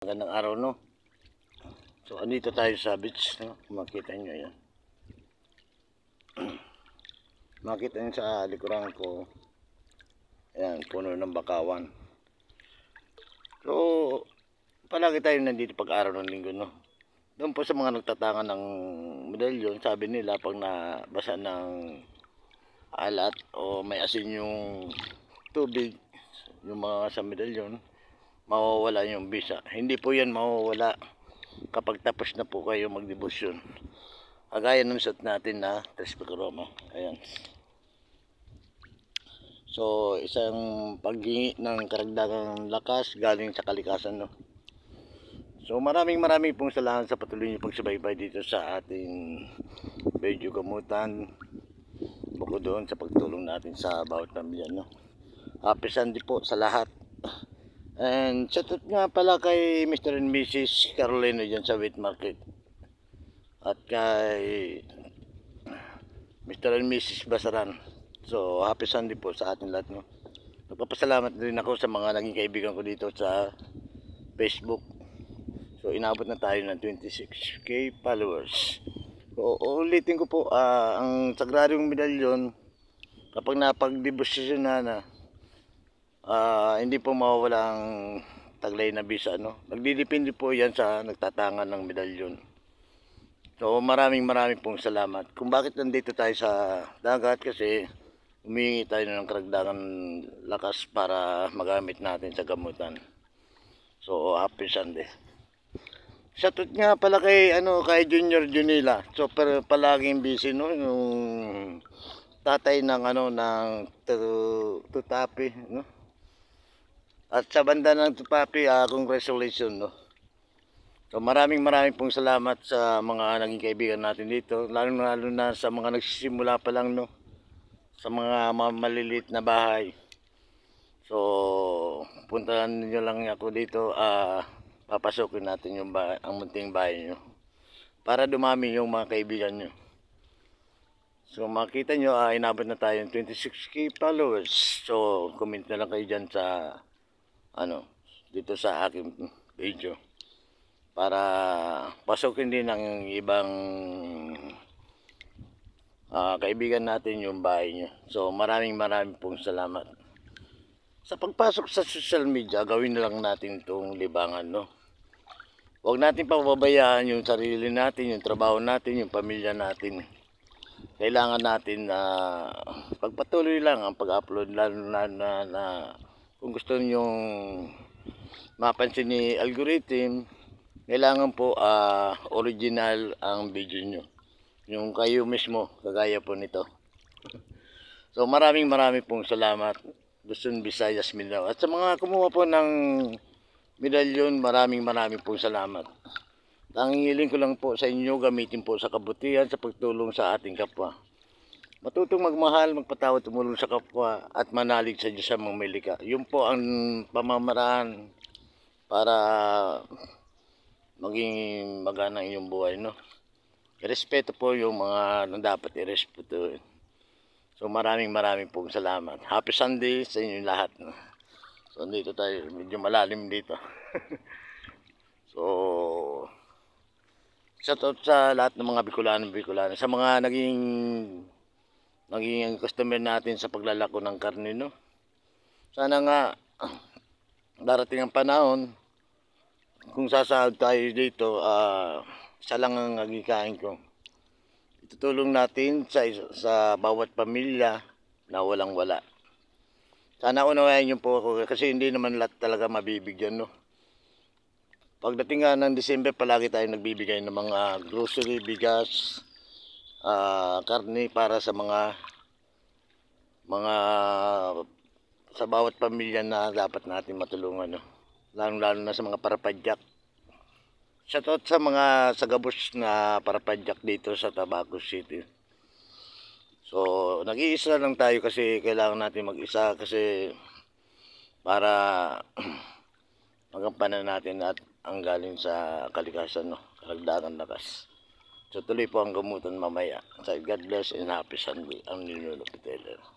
Magandang araw, no? So, andito tayo sa beach, no? Makita nyo yan. Makita nyo sa likuran ko. Ayan, puno ng bakawan. So, palagi tayo nandito pag-araw ng linggo, no? Doon po sa mga nagtatangan ng medalyon, sabi nila pag nabasa ng alat o may asin yung tubig, yung mga sa medalyon, mawawala yung bisa. Hindi po yan mawawala kapag tapos na po kayo magdebosyon. Kagaya ng suot natin na Tres Picroma. Ayan. So, isang paghingi ng karagdagang lakas galing sa kalikasan, no? So, maraming pong salamat sa patuloy niyo pagsubaybay dito sa ating video gamutan. Bukod doon sa pagtulong natin sa bawat pamilya, no? Happy Sunday po sa lahat. And shoutout nga pala kay Mr. and Mrs. Carolina dyan sa wheat market. At kay Mr. and Mrs. Basaran. So, happy Sunday po sa ating lahat, no? Nagpapasalamat din ako sa mga naging kaibigan ko dito sa Facebook. So, inabot na tayo ng 26k followers. So, ulitin ko po, ang sagraryong medalyon, kapag napagdebosyon na, hindi po mawawala ang taglay na bisa, no? Nagdidepende po yan sa nagtatangan ng medalyon. So, maraming pong salamat. Kung bakit nandito tayo sa dagat, kasi humingi tayo ng karagdagan lakas para magamit natin sa gamutan. So, happy Sunday. Shoutout nga pala kay kay Junior Junila. So, palaging busy, no, yung tatay ng ng Tutapi, no? At sa banda ng Tupapi, congratulations, no. So, maraming pong salamat sa mga naging kaibigan natin dito, lalo na sa mga nagsisimula pa lang, no, sa mga maliliit na bahay. So, puntahan niyo lang ako dito, papasokin natin yung ang munting bahay nyo para dumami yung mga kaibigan nyo. So, makita nyo, inabot na tayo ng 26k followers. So, comment na lang kayo dyan sa dito sa aking video para pasokin din ng ibang kaibigan natin yung bahay nyo. So, maraming pong salamat. Sa pagpasok sa social media, gawin na lang natin itong libangan, no? Huwag natin pababayaan yung sarili natin, yung trabaho natin, yung pamilya natin. Kailangan natin na pagpatuloy lang ang pag-upload, lalo na kung gusto niyo mapansin ni algorithm, kailangan po original ang video nyo. Yung kayo mismo, kagaya po nito. So, maraming pong salamat. Luzon, Visayas, Mindanao. At sa mga kumuha po ng medalyon, maraming pong salamat. Tanging hiling ko lang po sa inyo, gamitin po sa kabutihan, sa pagtulong sa ating kapwa. Matutong magmahal, magpatawad, tumulong sa kapwa, at manalig sa Diyos sa mga milika. Yun po ang pamamaraan para maging magana ang inyong buhay, no? Irespeto po yung mga dapat irespeto. So, maraming pong salamat. Happy Sunday sa inyo lahat, no? So, dito tayo, medyo malalim dito. So, shoutout sa lahat ng mga Bicolano, sa mga naging customer natin sa paglalako ng karne, no? Sana nga darating ang panahon kung sasahod tayo dito, isa lang ang nagikain ko. Itutulong natin sa bawat pamilya na walang-wala. Sana unawain niyo po ako kasi hindi naman lahat talaga mabibigyan, no? Pagdating nga ng December, palagi tayong nagbibigay ng mga grocery, bigas, karne para sa mga sa bawat pamilya na dapat natin matulungan, no? Lalo na sa mga parapadyak. Shoutout sa mga sagabos na parapadyak dito sa Tabaco City. So, nag-iisa lang tayo kasi kailangan natin mag-isa kasi para magampanan natin at ang galing sa kalikasan, no? Karagdagan lakas. So, tuloy po ang gamutan mamaya. So, God bless and happy Sunday. Ang Ninuno Piteler.